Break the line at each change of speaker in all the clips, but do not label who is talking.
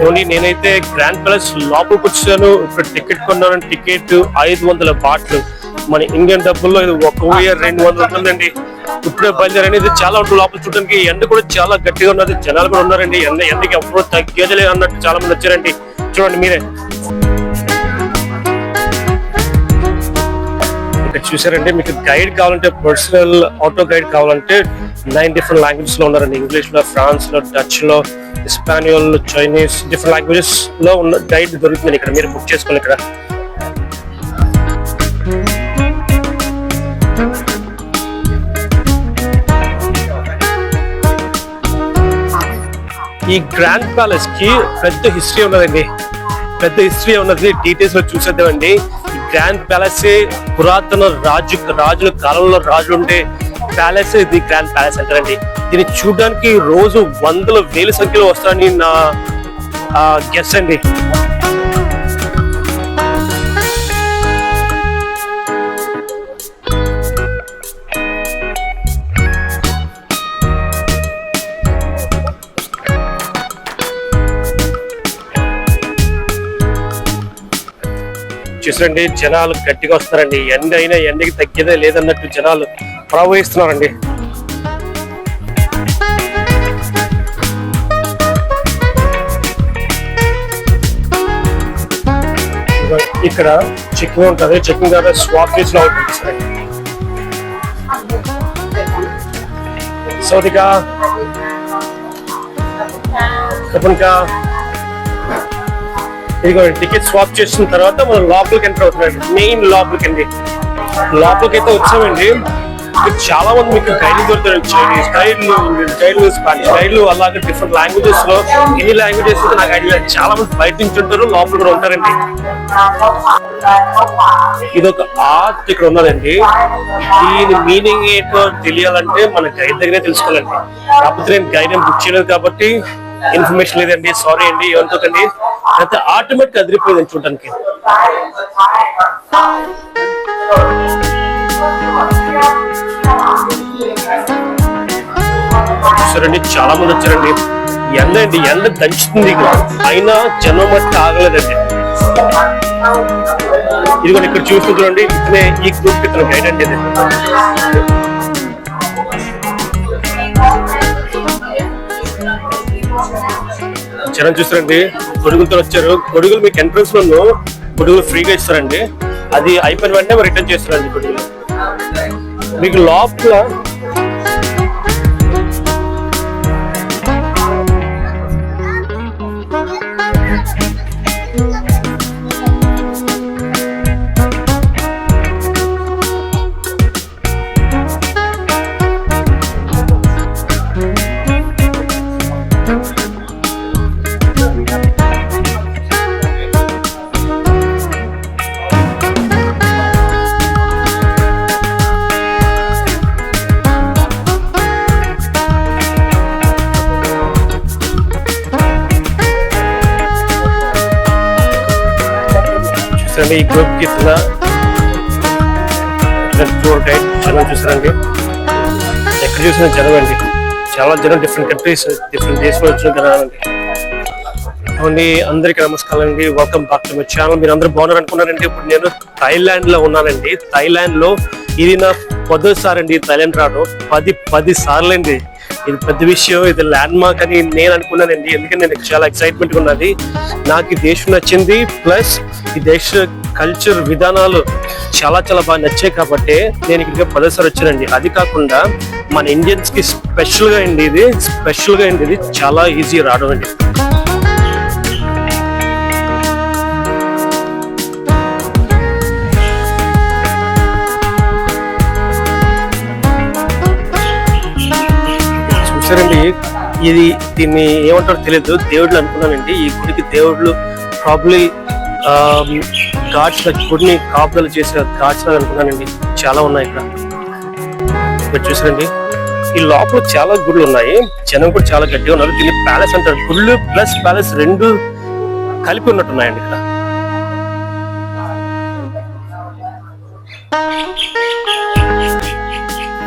Only నేనైతే grand palace లోపలికి వచ్చాను. ఇప్పుడు టికెట్ కొన్నాను. టికెట్ 500 బాట్లు. మన ఇండియన్ డబ్బుల్లో ఇది 1200 ఉంటుందండి. ఇప్పుడే బయలుదేరండి. ఇది చాలా ఉంటుంది లోపల చూడడానికి. ఎండ కూడా చాలా గట్టిగా ఉన్నది. జనాలు కూడా ఉన్నారండి. ఎండకి ఎప్పుడూ తగ్గేదిలే అన్నట్టు చాలా మంది వచ్చారండి. చూడండి మీరే ఇక్కడ చూసారంటే మీకు గైడ్ కావాలంటే, పర్సనల్ ఆటో గైడ్ కావాలంటే 9 డిఫరెంట్ లాంగ్వేజెస్ లో ఉన్నారండి. ఇంగ్లీష్ లో, ఫ్రాన్స్ లో, డచ్ లో, స్పానియల్, చైనీస్, డిఫరెంట్ లాంగ్వేజెస్ లో ఉన్న గైడ్ దొరుకుతుంది ఇక్కడ. మీరు బుక్ చేసుకోండి ఇక్కడ. ఈ గ్రాండ్ ప్యాలెస్ కి పెద్ద హిస్టరీ ఉన్నదండి. పెద్ద హిస్టరీ ఉన్నది. డీటెయిల్స్ లో చూసేద్దామండి. ఈ గ్రాండ్ ప్యాలెస్ పురాతన రాజుల కాలంలో రాజులు ఉండే ప్యాలెస్ ఇది గ్రాండ్ ప్యాలెస్ అంటారండి. దీన్ని చూడడానికి రోజు వందల వేల సంఖ్యలో వస్తారని నా గెస్ అండి. చూసారండి జనాలు గట్టిగా వస్తున్నారండి. ఎండ అయినా ఎండకి తగ్గేదే లేదన్నట్టు జనాలు ప్రవహిస్తున్నారండి. ఇక్కడ చెకింగ్ ఉంటుంది. చెకింగ్ ద్వారా స్వాప్ చేసి లోపలికి పంపిస్తారండి. సౌదిగా కపన్కా ఇదిగో టికెట్ స్వాప్ చేసిన తర్వాత మనం లోపలికి ఎంటర్ అవుతున్నాం. మెయిన్ లోపలికి అండి. లోపలికి అయితే వచ్చామండి. చాలా మంది మీకు గైడ్లు దొరుకుతారు. చైనీస్ గైడ్లు, స్పానిష్ గైడ్లు, అలాగే డిఫరెంట్ లాంగ్వేజెస్ లో. ఎన్ని లాంగ్వేజెస్ నాకు ఐడియా. చాలా మంది బయట నుంచి ఉంటారు, లోపల కూడా ఉంటారండి. ఇది ఒక ఆర్ట్ ఇక్కడ ఉన్నదండి. దీని మీనింగ్ ఏంటో తెలియాలంటే మన గైడ్ దగ్గరే తెలుసుకోవాలండి. కాకపోతే నేను గైడ్ బుక్ చేయలేదు కాబట్టి ఇన్ఫర్మేషన్ లేదండి. సారీ అండి, ఏమనుకోకండి. అయితే ఆటోమేటిక్ అదిరిపోయింది చూడటానికి. చూసారండి చాలా మంది వచ్చారండి. ఎండ అండి, ఎండ దంచుతుంది. అయినా జనం మట్టి ఆగలేదండి. ఇదిగోండి ఇక్కడ చూస్తూ చూడండి. ఇతనే ఈ గ్రూప్ ఇతను గైడ్ అండి. ఇది జనం చూస్తారండి. గొడుగులతో వచ్చారు. గొడుగులు మీకు ఎంట్రన్స్ లో గొడుగులు ఫ్రీగా ఇస్తారండి. అది అయిపోయిన వెంటనే రిటర్న్ చేస్తారండి గొడుగులు. మీకు లోపల ఈ గ్రూప్ కి టూర్ గైడ్ జనం చూసారండి. ఎక్కడ చూసిన జనం అండి. చాలా జనం డిఫరెంట్ కంట్రీస్, డిఫరెంట్ దేశంలో వచ్చిన జనం అండి. అవునండి, అందరికీ నమస్కారం అండి. Welcome back to my channel. మీరు అందరూ బాగున్నారు అనుకున్నారండి. ఇప్పుడు నేను థాయిలాండ్ లో ఉన్నానండి. థాయిలాండ్ లో ఇది నా 10వ సారి అండి థాయిలాండ్ రావడం. 10 సార్లు అండి. ఇది పెద్ద విషయం. ఇది ల్యాండ్ మార్క్ అని నేను అనుకున్నానండి. ఎందుకంటే నేను చాలా ఎక్సైట్మెంట్ గా ఉన్నది. నాకు ఈ దేశం నచ్చింది. ప్లస్ ఈ దేశ కల్చర్ విధానాలు చాలా చాలా బాగా నచ్చాయి కాబట్టి నేను ఇక్కడికి 10వ సారి వచ్చానండి. అది కాకుండా మన ఇండియన్స్ కి స్పెషల్ గా అండి. ఇది చాలా ఈజీ రావడం అండి. చూసారండి, దీన్ని ఏమంటారో తెలియదు. దేవుళ్ళు అనుకున్నానండి. ఈ గుడికి దేవుళ్ళు ప్రాబ్లీ గాడ్స్ గుడిని కాపుదలు చేసే గాడ్స్ లాగా అనుకున్నానండి. చాలా ఉన్నాయి ఇక్కడ చూసారండి. ఈ లోపల చాలా గుళ్ళు ఉన్నాయి. జనం కూడా చాలా గట్టిగా ఉన్నారు. దీన్ని ప్యాలెస్ అంటారు. గుళ్ళు ప్లస్ ప్యాలెస్ రెండు కలిపి ఉన్నట్టున్నాయండి ఇక్కడ.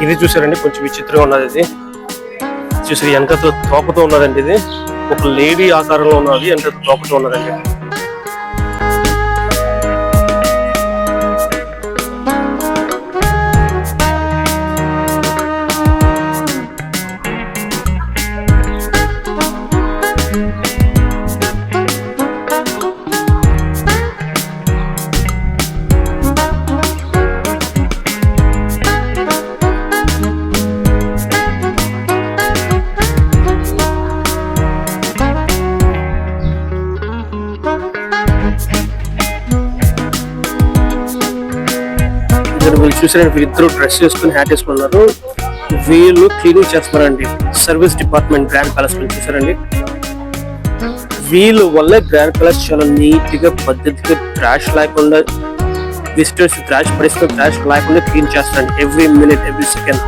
ఇది చూసారండి, కొంచెం విచిత్రంగా ఉన్నది. ఇది చూసారు, వెనకతో తోకతో ఉన్నదండి. ఇది ఒక లేడీ ఆకారంలో ఉన్నది అంటే లోపల ఉన్నదండి. వీళ్ళు చూసారండి, వీళ్ళిద్దరు డ్రెస్ వేసుకుని హ్యాట్ వేసుకున్నారు. వీళ్ళు క్లీనింగ్ చేస్తున్నారండి. సర్వీస్ డిపార్ట్మెంట్ గ్రాండ్ ప్యాలెస్ లో చూసారండి. వీళ్ళు వల్ల గ్రాండ్ ప్యాలెస్ చాలా నీట్ గా పద్ధతిగా ట్రాష్ లేకుండా, విజిటర్స్ ట్రాష్ పడేసిన ట్రాష్ లేకుండా క్లీన్ చేస్తారండి every minute every second.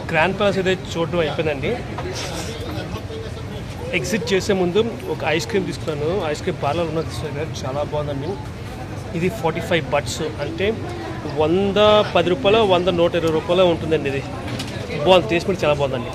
Grand palace అయితే చూడడం అయిపోయిందండి. ఎగ్జిట్ చేసే ముందు ఒక ఐస్ క్రీమ్ తీసుకున్నాను. ఐస్ క్రీమ్ పార్లర్ ఉన్నది, చాలా బాగుందండి. ఇది 45 బట్స్, అంటే 110 రూపాయలు, 120 రూపాయలు ఉంటుందండి. ఇది బాగుంది, టేస్ట్ కూడా చాలా బాగుందండి.